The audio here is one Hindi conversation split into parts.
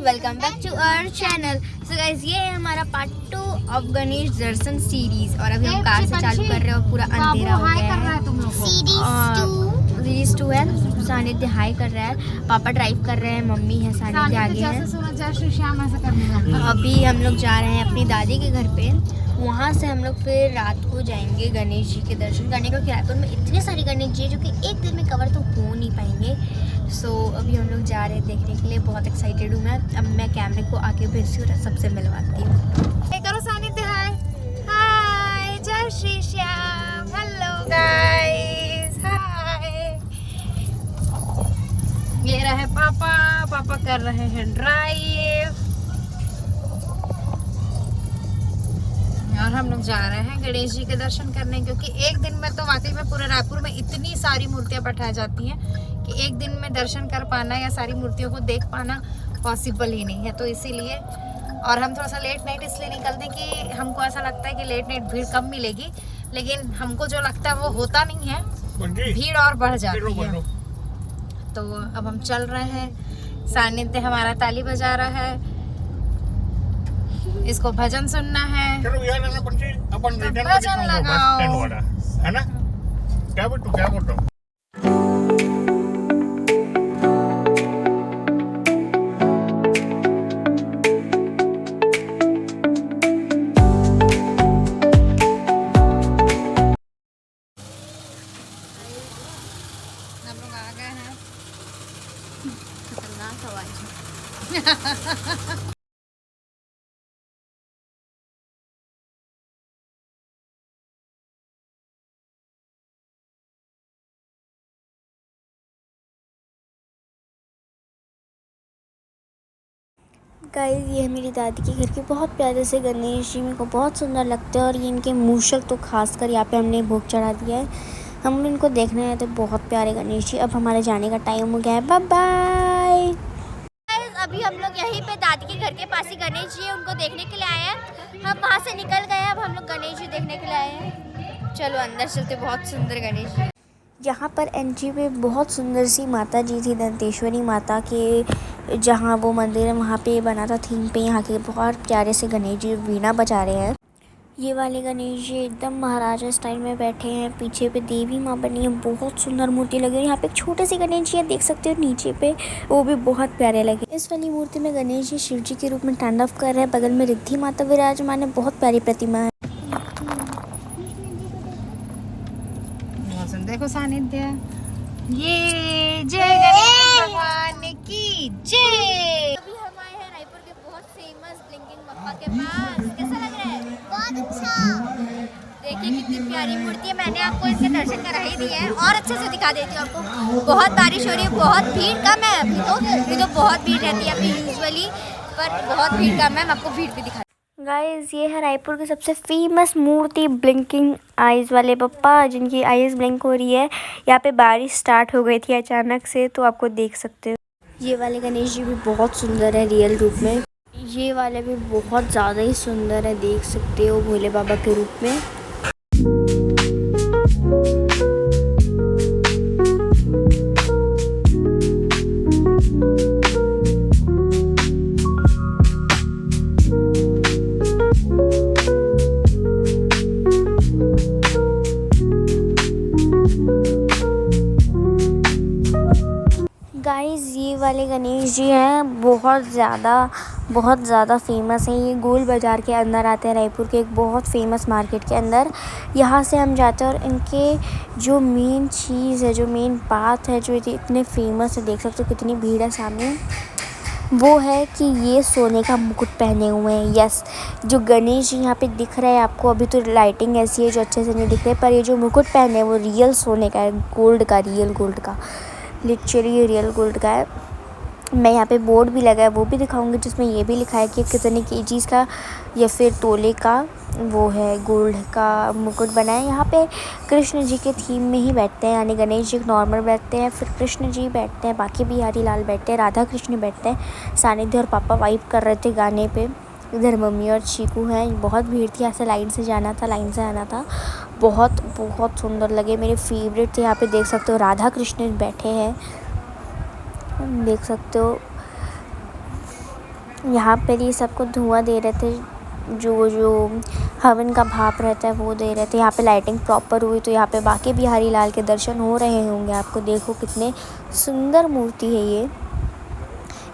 Welcome back to our channel. So guys, ये है हमारा part 2 of Ganesh Darshan series. और अभी हम कार से चालू कर रहे हैं और पूरा अंधेरा हो गया है। सीरीज 2 है। सानिध्य हाई कर रहा है, पापा ड्राइव कर रहे हैं, मम्मी है, सानिध्य आगे है। अभी हम लोग जा रहे हैं अपनी दादी के घर पे। वहाँ से हम लोग फिर रात को जाएंगे गणेश जी के दर्शन करने, क्योंकि रायपुर में इतने सारे गणेश जी है जो कि एक दिन में कवर तो हो नहीं पाएंगे। सो अभी हम लोग जा रहे हैं देखने के लिए। बहुत एक्साइटेड हूँ मैं। अब मैं कैमरे को आगे भेजती हूँ, सबसे मिलवाती हूँ। करो सानिध्य हाय। हाय, जय श्री श्याम। हेलो गाइस, हाय। ये रहे पापा। पापा कर रहे हैं ड्राइव और हम लोग जा रहे हैं गणेश जी के दर्शन करने, क्योंकि एक दिन में तो वाकई में पूरे रायपुर में इतनी सारी मूर्तियां बैठाई जाती हैं कि एक दिन में दर्शन कर पाना या सारी मूर्तियों को देख पाना पॉसिबल ही नहीं है। तो इसीलिए और हम थोड़ा सा लेट नाइट इसलिए निकलते हैं कि हमको ऐसा लगता है कि लेट नाइट भीड़ कम मिलेगी, लेकिन हमको जो लगता है वो होता नहीं है, भीड़ और बढ़ जाती है। तो अब हम चल रहे हैं। सानिध्य हमारा ताली बजा रहा है, इसको भजन सुनना है। भजन लगाओ, है ना? क्या बोलते हो? हम लोग आ गए हैं। खतरनाक आवाज है। गाइस, ये है मेरी दादी के घर के बहुत प्यारे से गणेश जी। मेरे को बहुत सुंदर लगते हैं और ये इनके मूषक तो खासकर यहाँ पे हमने भोग चढ़ा दिया है। हम इनको देखने आए थे, बहुत प्यारे गणेश जी। अब हमारे जाने का टाइम हो गया है। Bye bye. अभी हम लोग यहीं पे दादी के घर के पास ही गणेश जी है, उनको देखने के लिए आए हैं। हम वहाँ से निकल गए, अब हम लोग गणेश जी देखने के लिए आए हैं। चलो अंदर चलते। बहुत सुंदर गणेश जी। यहाँ पर एंट्री पे बहुत सुंदर सी माता जी थी, दंतेश्वरी माता के जहाँ वो मंदिर है वहाँ पे बना था थीम पे। यहाँ के बहुत प्यारे से गणेश जी वीणा बजा रहे हैं। ये वाले गणेश जी एकदम महाराजा स्टाइल में बैठे हैं। पीछे पे देवी माँ बनी है, बहुत सुंदर मूर्ति लगी है। यहाँ पे एक छोटे से गणेश जी है, देख सकते हो नीचे पे, वो भी बहुत प्यारे लगे। इस वाली मूर्ति में गणेश जी शिव जी के रूप में तांडव कर रहे हैं। बगल में रिद्धि माता विराजमान है, बहुत प्यारी प्रतिमा है। देखो सानिध्य, ये जय गणेश भगवान की जय। अभी हम आए हैं रायपुर के बहुत फेमस ब्लिंकिंग बप्पा के पास। कैसा लग रहा है? बहुत अच्छा। देखिए कितनी प्यारी मूर्ति है। मैंने आपको इसके दर्शन करा ही दिए हैं और अच्छे से दिखा देती हूँ आपको। बहुत बारिश हो रही है, बहुत भीड़ कम है अभी तो बहुत भीड़ रहती है अभी यूजुअली, पर बहुत भीड़ कम है। मैं आपको भीड़ भी दिखा। गाइस, ये है रायपुर की सबसे फेमस मूर्ति ब्लिंकिंग आइज़ वाले पप्पा, जिनकी आइज़ ब्लिंक हो रही है। यहाँ पे बारिश स्टार्ट हो गई थी अचानक से, तो आपको देख सकते हो। ये वाले गणेश जी भी बहुत सुंदर है रियल रूप में। ये वाले भी बहुत ज़्यादा ही सुंदर है, देख सकते हो, भोले बाबा के रूप में। गाइस, ये वाले गणेश जी हैं बहुत ज़्यादा फेमस हैं। ये गोल बाज़ार के अंदर आते हैं, रायपुर के एक बहुत फेमस मार्केट के अंदर। यहाँ से हम जाते हैं और इनके जो मेन चीज़ है, जो मेन बात है, जो इतने फेमस है, देख सकते हो कितनी भीड़ है सामने, वो है कि ये सोने का मुकुट पहने हुए हैं। यस, जो गणेश जी यहाँ पे दिख रहा है आपको, अभी तो लाइटिंग ऐसी है जो अच्छे से नहीं दिख रही, पर ये जो मुकुट पहने हैं वो रियल सोने का है, गोल्ड का, रियल गोल्ड का, लिटरली रियल गोल्ड का है। मैं यहाँ पे बोर्ड भी लगा है, वो भी दिखाऊंगी, जिसमें ये भी लिखा है कि कितने केजीज़ का या फिर तोले का वो है, गोल्ड का मुकुट बना है। यहाँ पे कृष्ण जी के थीम में ही बैठते हैं, यानी गणेश जी नॉर्मल बैठते हैं, फिर कृष्ण जी बैठते हैं, बाकी बिहारी लाल बैठते हैं, राधा कृष्ण बैठते हैं। सानिध्य और पापा वाइब कर रहे थे गाने पे। इधर मम्मी और चीकू हैं। बहुत भीड़ थी, यहाँ से लाइन से जाना था, लाइन से आना था। बहुत बहुत सुंदर लगे, मेरे फेवरेट थे। यहाँ पे देख सकते हो राधा कृष्ण बैठे हैं, देख सकते हो। यहाँ पर ये सबको धुआं दे रहे थे, जो हवन का भाप रहता है वो दे रहे थे। यहाँ पे लाइटिंग प्रॉपर हुई तो यहाँ पे बांके बिहारी लाल के दर्शन हो रहे होंगे आपको। देखो कितने सुंदर मूर्ति है ये।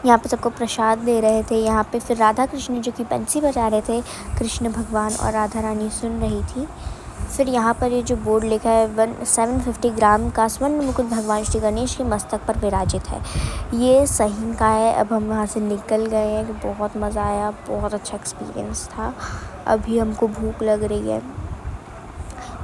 यहाँ पे सबको प्रसाद दे रहे थे। यहाँ पे फिर राधा कृष्ण जो कि बंसी बजा रहे थे, कृष्ण भगवान और राधा रानी सुन रही थी। फिर यहाँ पर ये जो बोर्ड लिखा है 750 ग्राम का स्वर्ण मुकुट भगवान श्री गणेश के मस्तक पर विराजित है, ये सही का है। अब हम वहाँ से निकल गए हैं। बहुत मज़ा आया, बहुत अच्छा एक्सपीरियंस था। अभी हमको भूख लग रही है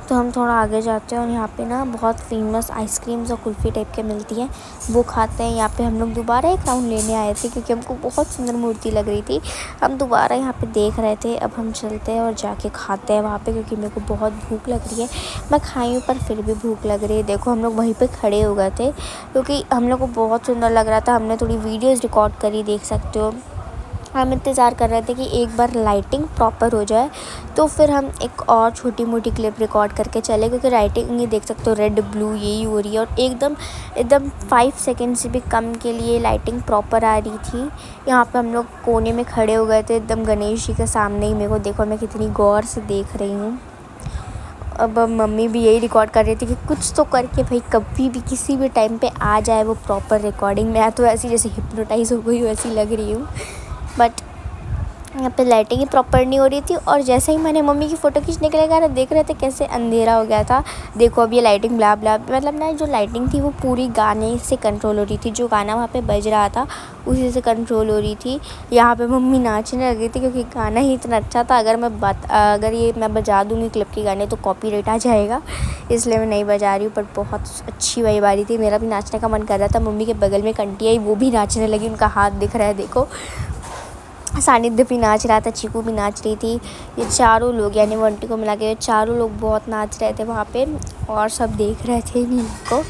तो हम थोड़ा आगे जाते हैं और यहाँ पे ना बहुत फेमस आइसक्रीम्स और कुल्फ़ी टाइप के मिलती हैं, वो खाते हैं। यहाँ पे हम लोग दोबारा एक राउंड लेने आए थे क्योंकि हमको बहुत सुंदर मूर्ति लग रही थी। हम दोबारा यहाँ पे देख रहे थे। अब हम चलते हैं और जाके खाते हैं वहाँ पे, क्योंकि मेरे को बहुत भूख लग रही है। मैं खाई हूँ पर फिर भी भूख लग रही है। देखो हम लोग वहीं पर खड़े हो गए थे क्योंकि हम लोग को बहुत सुंदर लग रहा था। हमने थोड़ी वीडियोज़ रिकॉर्ड करी, देख सकते हो। हम इंतज़ार कर रहे थे कि एक बार लाइटिंग प्रॉपर हो जाए तो फिर हम एक और छोटी मोटी क्लिप रिकॉर्ड करके चले, क्योंकि लाइटिंग ये देख सकते हो रेड ब्लू यही हो रही है और एकदम 5 सेकंड से भी कम के लिए लाइटिंग प्रॉपर आ रही थी। यहाँ पे हम लोग कोने में खड़े हो गए थे एकदम गणेश जी के सामने ही। मेरे को देखो मैं कितनी गौर से देख रही हूँ। अब मम्मी भी यही रिकॉर्ड कर रही थी कि कुछ तो करके भाई कभी भी किसी भी टाइम पे आ जाए वो प्रॉपर रिकॉर्डिंग। मैं तो ऐसी जैसे हिप्नोटाइज हो गई हूँ ऐसी लग रही हूँ। बट यहाँ पे लाइटिंग ही प्रॉपर नहीं हो रही थी और जैसे ही मैंने मम्मी की फ़ोटो खींचने के लिए कहा, देख रहे थे कैसे अंधेरा हो गया था। देखो अब ये लाइटिंग ब्ला ब्ला, मतलब ना जो लाइटिंग थी वो पूरी गाने से कंट्रोल हो रही थी। जो गाना वहाँ पे बज रहा था उसी से कंट्रोल हो रही थी। यहाँ पे मम्मी नाचने लगी थी क्योंकि गाना ही इतना अच्छा था। अगर ये मैं बजा दूँगी क्लिप के गाने तो कॉपीराइट आ जाएगा, इसलिए मैं नहीं बजा रही हूँ। पर बहुत अच्छी वाइब आ रही थी। मेरा भी नाचने का मन कर रहा था। मम्मी के बगल में एक आंटी आई, वो भी नाचने लगी, उनका हाथ दिख रहा है देखो। सानिध्य भी नाच रहा था, चीकू भी नाच रही थी। ये चारों लोग यानी वो आंटी को मिला के चारों लोग बहुत नाच रहे थे वहाँ पे और सब देख रहे थे इन्हीं को।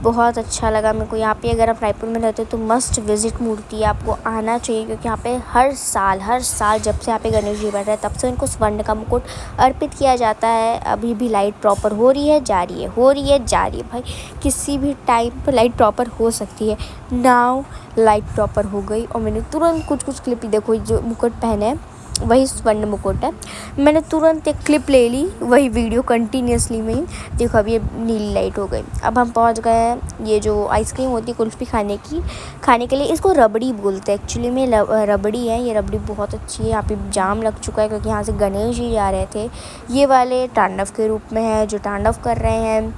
बहुत अच्छा लगा मेरे को। यहाँ पे अगर आप रायपुर में रहते हो तो मस्ट विज़िट मूर्ति, आपको आना चाहिए क्योंकि यहाँ पे हर साल जब से यहाँ पे गणेश जी बैठ रहे हैं तब से इनको स्वर्ण का मुकुट अर्पित किया जाता है। अभी भी लाइट प्रॉपर हो रही है, जा रही है भाई। किसी भी टाइम पर लाइट प्रॉपर हो सकती है। नाउ लाइट प्रॉपर हो गई और मैंने तुरंत कुछ क्लिप ही देखो, जो मुकुट पहने हैं वही स्वर्ण मुकुट है। मैंने तुरंत एक क्लिप ले ली, वही वीडियो कंटिन्यूसली में ही। देखो अब ये नीली लाइट हो गई। अब हम पहुंच गए हैं ये जो आइसक्रीम होती है कुल्फ़ी खाने के लिए। इसको रबड़ी बोलते हैं एक्चुअली में, रबड़ी है ये। रबड़ी बहुत अच्छी है। यहाँ पे जाम लग चुका है क्योंकि यहाँ से गणेश जी जा रहे थे। ये वाले तांडव के रूप में है जो तांडव कर रहे हैं।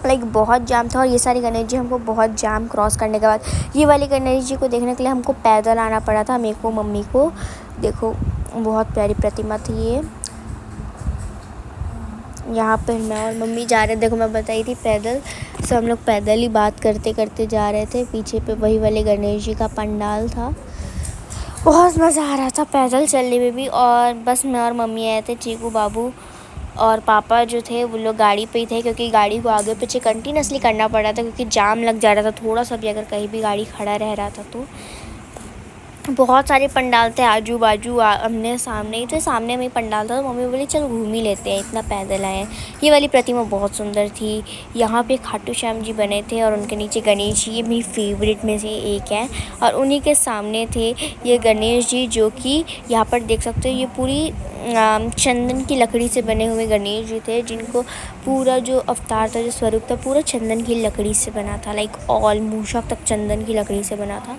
लाइक बहुत जाम था और ये सारे गणेश जी हमको बहुत जाम क्रॉस करने के बाद ये वाले गणेश जी को देखने के लिए हमको पैदल आना पड़ा था, मेरे को मम्मी को। देखो बहुत प्यारी प्रतिमा थी ये। यहाँ पर मैं और मम्मी जा रहे, देखो मैं बताई थी पैदल, सो हम लोग पैदल ही बात करते करते जा रहे थे। पीछे पे वही वाले गणेश जी का पंडाल था। बहुत मज़ा आ रहा था पैदल चलने में भी। और बस मैं और मम्मी आए थे, चीकू बाबू और पापा जो थे वो लोग गाड़ी पे ही थे क्योंकि गाड़ी को आगे पीछे कंटिन्यूसली करना पड़ा था क्योंकि जाम लग जा रहा था। थोड़ा सा भी अगर कहीं भी गाड़ी खड़ा रह रहा था तो बहुत सारे पंडाल थे आजू बाजू। हमने सामने ही थे, सामने में ही पंडाल था तो मम्मी बोली चल घूम ही लेते हैं, इतना पैदल आए हैं। ये वाली प्रतिमा बहुत सुंदर थी। यहाँ पे खाटू श्याम जी बने थे और उनके नीचे गणेश जी, ये मेरी फेवरेट में से एक है। और उन्हीं के सामने थे ये गणेश जी जो कि यहाँ पर देख सकते हो ये पूरी चंदन की लकड़ी से बने हुए गणेश जी थे, जिनको पूरा जो अवतार था, जो स्वरूप था, पूरा चंदन की लकड़ी से बना था। लाइक ऑल मूषक तक चंदन की लकड़ी से बना था।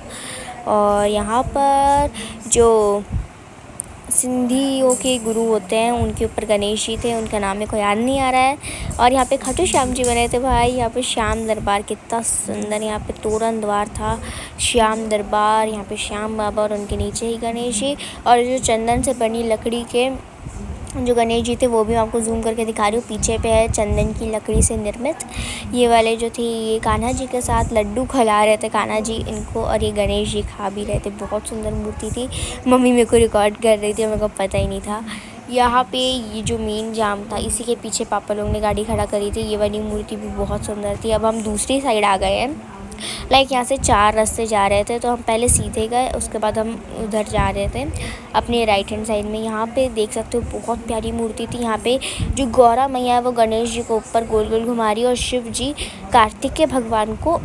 और यहाँ पर जो सिंधियों के गुरु होते हैं उनके ऊपर गणेश जी थे, उनका नाम मेरे को याद नहीं आ रहा है। और यहाँ पे खाटू श्याम जी बने थे भाई। यहाँ पे श्याम दरबार कितना सुंदर, यहाँ पे तोरण द्वार था, श्याम दरबार, यहाँ पे श्याम बाबा और उनके नीचे ही गणेश जी। और जो चंदन से बनी लकड़ी के जो गणेश जी थे वो भी मैं आपको जूम करके दिखा रही हूँ। पीछे पे है चंदन की लकड़ी से निर्मित। ये वाले जो थे ये कान्हा जी के साथ लड्डू खिला रहे थे कान्हा जी इनको, और ये गणेश जी खा भी रहे थे। बहुत सुंदर मूर्ति थी। मम्मी मेरे को रिकॉर्ड कर रही थी, मेरे को पता ही नहीं था। यहाँ पे ये जो मेन जाम था इसी के पीछे पापा लोग ने गाड़ी खड़ा करी थी। ये वाली मूर्ति भी बहुत सुंदर थी। अब हम दूसरी साइड आ गए हैं। लाइक यहाँ से 4 रास्ते जा रहे थे तो हम पहले सीधे गए, उसके बाद हम उधर जा रहे थे अपने राइट हैंड साइड में। यहाँ पे देख सकते हो बहुत प्यारी मूर्ति थी। यहाँ पे जो गौरा मैया है वो गणेश जी को ऊपर गोल गोल घुमा रही है और शिव जी कार्तिकेय भगवान को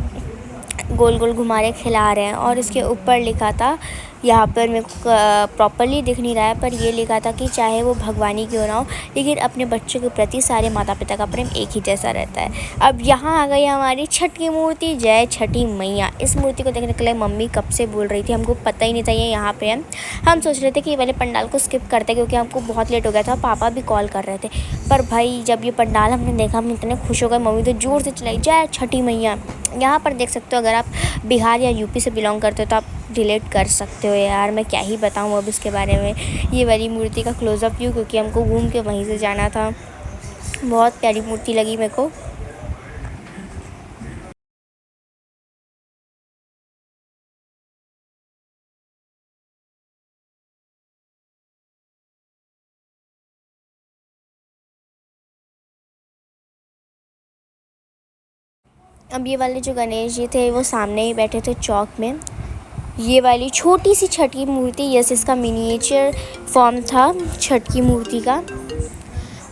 गोल गोल घुमा रहे खिला रहे हैं। और इसके ऊपर लिखा था यहाँ पर मेरे को प्रॉपरली दिख नहीं रहा है, पर ये लिखा था कि चाहे वो भगवानी क्यों ना हो, लेकिन अपने बच्चों के प्रति सारे माता पिता का प्रेम एक ही जैसा रहता है। अब यहाँ आ गई हमारी छठ की मूर्ति, जय छठी मैया। इस मूर्ति को देखने के लिए मम्मी कब से बोल रही थी, हमको पता ही नहीं था ये यहाँ पे है। हम सोच रहे थे कि ये वाले पंडाल को स्किप करते क्योंकि हमको बहुत लेट हो गया था, पापा भी कॉल कर रहे थे। पर भाई जब ये पंडाल हमने देखा, हम इतने खुश हो गए, मम्मी तो ज़ोर से चलाई जय छठी मैया। यहाँ पर देख सकते हो, अगर आप बिहार या यूपी से बिलोंग करते हो तो आप रिलेट कर सकते हो। यार मैं क्या ही बताऊँ अब इसके बारे में। ये वाली मूर्ति का क्लोज़अप व्यू, क्योंकि हमको घूम के वहीं से जाना था। बहुत प्यारी मूर्ति लगी मेरे को। अब ये वाले जो गणेश जी थे वो सामने ही बैठे थे चौक में। ये वाली छोटी सी छठ की मूर्ति, यस इसका मिनिएचर फॉर्म था छठ की मूर्ति का।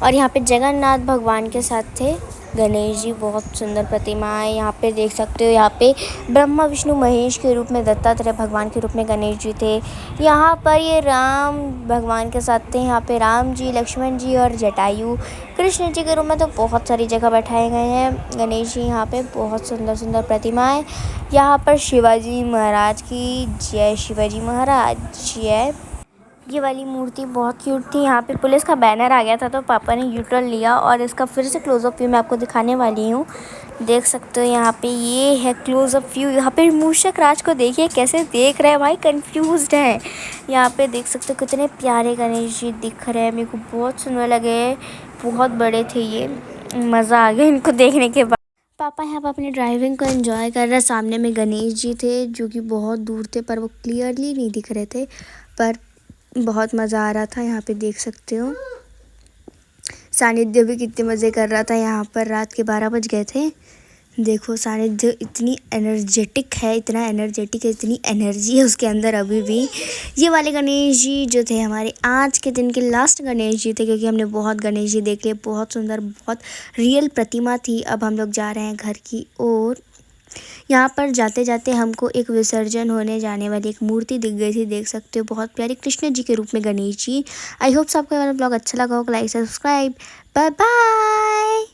और यहाँ पे जगन्नाथ भगवान के साथ थे गणेश जी, बहुत सुंदर प्रतिमा है। यहाँ पे देख सकते हो, यहाँ पे ब्रह्मा विष्णु महेश के रूप में, दत्तात्रेय भगवान के रूप में गणेश जी थे। यहाँ पर ये राम भगवान के साथ थे। यहाँ पे राम जी, लक्ष्मण जी और जटायु कृष्ण जी के रूप में तो बहुत सारी जगह बैठाए गए हैं गणेश जी। यहाँ पे बहुत सुंदर सुंदर प्रतिमाएँ। यहाँ पर शिवाजी महाराज की जय, शिवाजी महाराज जय। ये वाली मूर्ति बहुत क्यूट थी। यहाँ पे पुलिस का बैनर आ गया था तो पापा ने यूटर्न लिया और इसका फिर से क्लोज़अप व्यू मैं आपको दिखाने वाली हूँ। देख सकते हो यहाँ पे ये है क्लोज़अप व्यू। यहाँ पे मूषक राज को देखिए कैसे देख रहे हैं भाई, कंफ्यूज्ड है। यहाँ पे देख सकते हो कितने प्यारे गणेश जी दिख रहे हैं, मेरे को बहुत सुंदर लगे। बहुत बड़े थे ये, मज़ा आ गया इनको देखने के बाद। पापा यहाँ पर अपनी ड्राइविंग को एंजॉय कर रहे। सामने में गणेश जी थे जो कि बहुत दूर थे, पर वो क्लियरली नहीं दिख रहे थे, पर बहुत मज़ा आ रहा था। यहाँ पे देख सकते हो सानिध्य भी कितने मज़े कर रहा था। यहाँ पर रात के 12 बज गए थे। देखो सानिध्य इतनी एनर्जेटिक है, इतना एनर्जेटिक है, इतनी एनर्जी है उसके अंदर अभी भी। ये वाले गणेश जी जो थे हमारे आज के दिन के लास्ट गणेश जी थे, क्योंकि हमने बहुत गणेश जी देख लिए। बहुत सुंदर, बहुत रियल प्रतिमा थी। अब हम लोग जा रहे हैं घर की ओर। यहाँ पर जाते जाते हमको एक विसर्जन होने जाने वाली एक मूर्ति दिख गई थी, देख सकते हो बहुत प्यारी कृष्ण जी के रूप में गणेश जी। आई होप आपको हमारा ब्लॉग अच्छा लगा होगा। Like subscribe, bye bye.